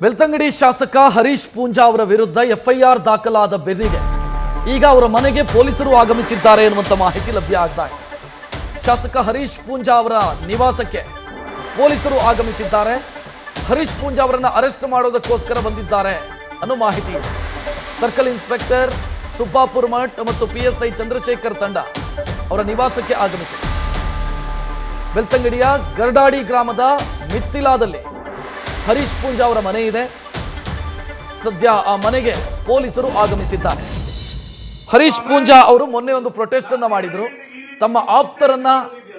ಬೆಳ್ತಂಗಡಿ ಶಾಸಕ ಹರೀಶ್ ಪೂಂಜಾ ಅವರ ವಿರುದ್ಧ ಎಫ್ಐಆರ್ ದಾಖಲಾದ ಬೆನ್ನೀಗೆ ಈಗ ಅವರ ಮನೆಗೆ ಪೊಲೀಸರು ಆಗಮಿಸಿದ್ದಾರೆ ಎನ್ನುವಂತ ಮಾಹಿತಿ ಲಭ್ಯ ಆಗ್ತಾ ಇದೆ. ಶಾಸಕ ಹರೀಶ್ ಪೂಂಜಾ ಅವರ ನಿವಾಸಕ್ಕೆ ಪೊಲೀಸರು ಆಗಮಿಸಿದ್ದಾರೆ. ಹರೀಶ್ ಪೂಂಜಾ ಅವರನ್ನು ಅರೆಸ್ಟ್ ಮಾಡೋದಕ್ಕೋಸ್ಕರ ಬಂದಿದ್ದಾರೆ ಅನ್ನೋ ಮಾಹಿತಿ ಇದೆ. ಸರ್ಕಲ್ ಇನ್ಸ್ಪೆಕ್ಟರ್ ಸುಬ್ಬಾಪುರ್ ಮಠ್ ಮತ್ತು PSI ಚಂದ್ರಶೇಖರ್ ತಂಡ ಅವರ ನಿವಾಸಕ್ಕೆ ಆಗಮಿಸಿದೆ. ಬೆಳ್ತಂಗಡಿಯ ಗರ್ಡಾಡಿ ಗ್ರಾಮದ ಮಿತ್ತಿಲಾದಲ್ಲಿ ಹರೀಶ್ ಪೂಂಜಾ ಅವರ ಮನೆ ಇದೆ. ಸದ್ಯ ಆ ಮನೆಗೆ ಪೊಲೀಸರು ಆಗಮಿಸಿದ್ದಾರೆ. ಹರೀಶ್ ಪೂಂಜಾ ಅವರು ಮೊನ್ನೆ ಒಂದು ಪ್ರೊಟೆಸ್ಟ್ ಅನ್ನ ಮಾಡಿದ್ರು. ತಮ್ಮ ಆಪ್ತರನ್ನ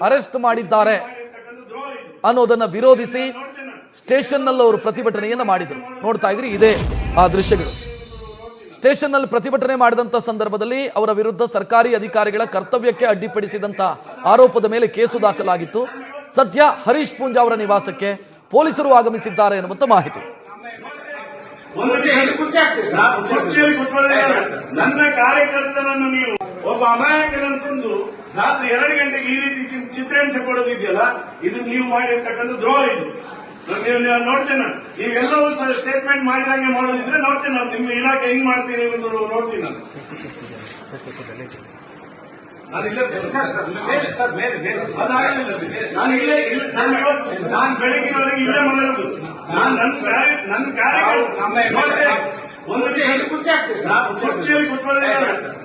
ಅರೆಸ್ಟ್ ಮಾಡಿದ್ದಾರೆ ಅನ್ನೋದನ್ನ ವಿರೋಧಿಸಿ ಸ್ಟೇಷನ್ ನಲ್ಲಿ ಅವರು ಪ್ರತಿಭಟನೆಯನ್ನ ಮಾಡಿದ್ರು. ನೋಡ್ತಾ ಇದ್ರಿ, ಇದೇ ಆ ದೃಶ್ಯಗಳು. ಸ್ಟೇಷನ್ ನಲ್ಲಿ ಪ್ರತಿಭಟನೆ ಮಾಡಿದಂತ ಸಂದರ್ಭದಲ್ಲಿ ಅವರ ವಿರುದ್ಧ ಸರ್ಕಾರಿ ಅಧಿಕಾರಿಗಳ ಕರ್ತವ್ಯಕ್ಕೆ ಅಡ್ಡಿಪಡಿಸಿದಂತ ಆರೋಪದ ಮೇಲೆ ಕೇಸು ದಾಖಲಾಗಿತ್ತು. ಸದ್ಯ ಹರೀಶ್ ಪೂಂಜಾ ಅವರ ನಿವಾಸಕ್ಕೆ ಪೊಲೀಸರು ಆಗಮಿಸಿದ್ದಾರೆ ಎನ್ನುವಂತ ಮಾಹಿತಿ. ನನ್ನ ಕಾರ್ಯಕರ್ತನನ್ನು ನೀವು ಒಬ್ಬ ಅಮಾಯಕನಂತಂದು ರಾತ್ರಿ 2 ಗಂಟೆಗೆ ಈ ರೀತಿ ಚಿತ್ರಹಿಂಸೆ ಕೊಡೋದಿದೆಯಲ್ಲ, ಇದು ನೀವು ಮಾಡಿರ್ತಕ್ಕಂಥ ದ್ರೋಹ. ಇದು ನೀವು ನೋಡ್ತೇನೆ, ನೀವೆಲ್ಲವೂ ಸ್ಟೇಟ್ಮೆಂಟ್ ಮಾಡಿದಂಗೆ ಮಾಡೋದಿದ್ರೆ ನೋಡ್ತೇನೆ. ನಿಮ್ಮ ಇಲಾಖೆ ಹೆಂಗ್ ಮಾಡ್ತೀರಿ ಎಂದು ನೋಡ್ತೀನಿ ನಾನು. ನಾನು ಬೆಳಗಿನವರೆಗೆ ಇಲ್ಲೇ ಮಲಗುದು. ನನ್ನ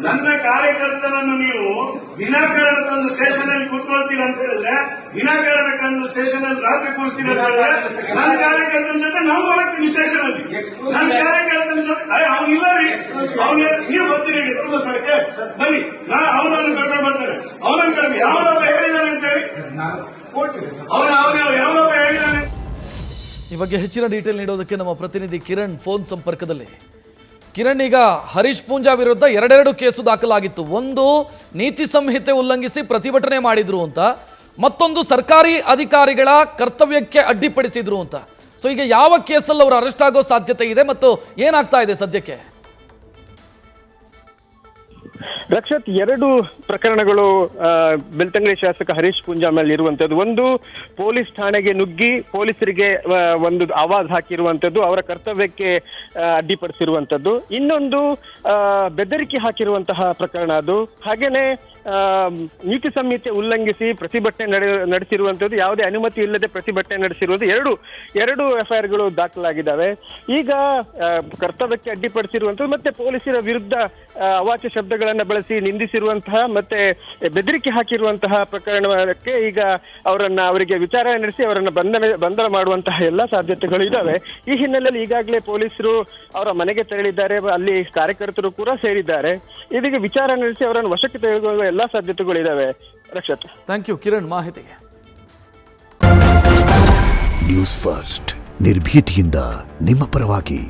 ನನ್ನ ಕಾರ್ಯಕರ್ತನನ್ನು ನೀವು ವಿನಾಕಾರಣ ತಂದು ಸ್ಟೇಷನ್ ಅಲ್ಲಿ ಕೂತ್ಕೊಳ್ತೀರ ಅಂತ ಹೇಳಿದ್ರೆ, ವಿನಾಕಾರಣ ತಂದು ಸ್ಟೇಷನ್ ಅಲ್ಲಿ ರಾತ್ರಿ ಕೂರಿಸ್ತೀರ ಅಂತ ಹೇಳಿದ್ರೆ, ನನ್ನ ಕಾರ್ಯಕರ್ತನ ಜೊತೆ ನಾವು ಮಾಡ್ತೀನಿ ಸ್ಟೇಷನ್ ಅಲ್ಲಿ. ನನ್ನ ಕಾರ್ಯಕರ್ತನ ಜೊತೆ ಅವನಿಲ್ಲ ರೀ, ನೀವು ಬರ್ತೀರಿ ತುಂಬ ಸ್ಥಳಕ್ಕೆ ಬನ್ನಿ, ಅವನನ್ನು ಕರ್ಕೊಂಡು ಬರ್ತಾರೆ. ಅವನನ್ನು ಕರ್ಕೊಂಡು ಯಾವನೊಬ್ಬ ಹೇಳಿದಾನೆ ಅಂತ ಹೇಳಿ ಯಾವನೊಬ್ಬ ಹೇಳಿದಾನೆ. ಈ ಬಗ್ಗೆ ಹೆಚ್ಚಿನ ಡೀಟೇಲ್ ನೀಡೋದಕ್ಕೆ ನಮ್ಮ ಪ್ರತಿನಿಧಿ ಕಿರಣ್ ಫೋನ್ ಸಂಪರ್ಕದಲ್ಲಿ. ಕಿರಣ್, ಈಗ ಹರೀಶ್ ಪೂಂಜಾ ವಿರುದ್ಧ 2 ಕೇಸು ದಾಖಲಾಗಿತ್ತು. ಒಂದು ನೀತಿ ಸಂಹಿತೆ ಉಲ್ಲಂಘಿಸಿ ಪ್ರತಿಭಟನೆ ಮಾಡಿದ್ರು ಅಂತ, ಮತ್ತೊಂದು ಸರ್ಕಾರಿ ಅಧಿಕಾರಿಗಳ ಕರ್ತವ್ಯಕ್ಕೆ ಅಡ್ಡಿಪಡಿಸಿದ್ರು ಅಂತ. ಸೊ ಈಗ ಯಾವ ಕೇಸಲ್ಲಿ ಅವರು ಅರೆಸ್ಟ್ ಆಗೋ ಸಾಧ್ಯತೆ ಇದೆ ಮತ್ತು ಏನಾಗ್ತಾ ಇದೆ ಸದ್ಯಕ್ಕೆ? ರಕ್ಷತ್, 2 ಪ್ರಕರಣಗಳು ಬೆಳ್ತಂಗಡಿ ಶಾಸಕ ಹರೀಶ್ ಪೂಂಜಾ ಮೇಲೆ ಇರುವಂತದ್ದು. ಒಂದು, ಪೊಲೀಸ್ ಠಾಣೆಗೆ ನುಗ್ಗಿ ಪೊಲೀಸರಿಗೆ ಒಂದು ಆವಾಜ್ ಹಾಕಿರುವಂತದ್ದು, ಅವರ ಕರ್ತವ್ಯಕ್ಕೆ ಅಡ್ಡಿಪಡಿಸಿರುವಂತದ್ದು. ಇನ್ನೊಂದು, ಬೆದರಿಕೆ ಹಾಕಿರುವಂತಹ ಪ್ರಕರಣ ಅದು. ಹಾಗೇನೆ ನೀತಿ ಸಂಹಿತೆ ಉಲ್ಲಂಘಿಸಿ ಪ್ರತಿಭಟನೆ ನಡೆಸಿರುವಂತದ್ದು, ಯಾವುದೇ ಅನುಮತಿ ಇಲ್ಲದೆ ಪ್ರತಿಭಟನೆ ನಡೆಸಿರುವುದು. ಎರಡು FIRಗಳು ದಾಖಲಾಗಿದ್ದಾವೆ. ಈಗ ಕರ್ತವ್ಯಕ್ಕೆ ಅಡ್ಡಿಪಡಿಸಿರುವಂತದ್ದು ಮತ್ತೆ ಪೊಲೀಸರ ವಿರುದ್ಧ ಅವಾಚ್ಯ ಶಬ್ದಗಳನ್ನ ಬಳಸಿ ನಿಂದಿಸಿರುವಂತಹ ಮತ್ತೆ ಬೆದರಿಕೆ ಹಾಕಿರುವಂತಹ ಪ್ರಕರಣಕ್ಕೆ ಈಗ ಅವರಿಗೆ ವಿಚಾರಣೆ ನಡೆಸಿ ಅವರನ್ನ ಬಂಧನ ಮಾಡುವಂತಹ ಎಲ್ಲಾ ಸಾಧ್ಯತೆಗಳು ಇದ್ದಾವೆ. ಈ ಹಿನ್ನೆಲೆಯಲ್ಲಿ ಈಗಾಗಲೇ ಪೊಲೀಸರು ಅವರ ಮನೆಗೆ ತೆರಳಿದ್ದಾರೆ, ಅಲ್ಲಿ ಕಾರ್ಯಕರ್ತರು ಕೂಡ ಸೇರಿದ್ದಾರೆ. ಇದೀಗ ವಿಚಾರಣೆ ನಡೆಸಿ ಅವರನ್ನು ವಶಕ್ಕೆ ತೆಗೆದುಕೊಳ್ಳುವ ಎಲ್ಲಾ ಸಾಧ್ಯತೆಗಳು ಇದಾವೆ. ರಕ್ಷತ್, ಥ್ಯಾಂಕ್ ಯು ಕಿರಣ್ ಮಾಹಿತಿಗೆ. ನ್ಯೂಸ್ ಫಸ್ಟ್, ನಿರ್ಭೀತಿಯಿಂದ ನಿಮ್ಮ ಪರವಾಗಿ.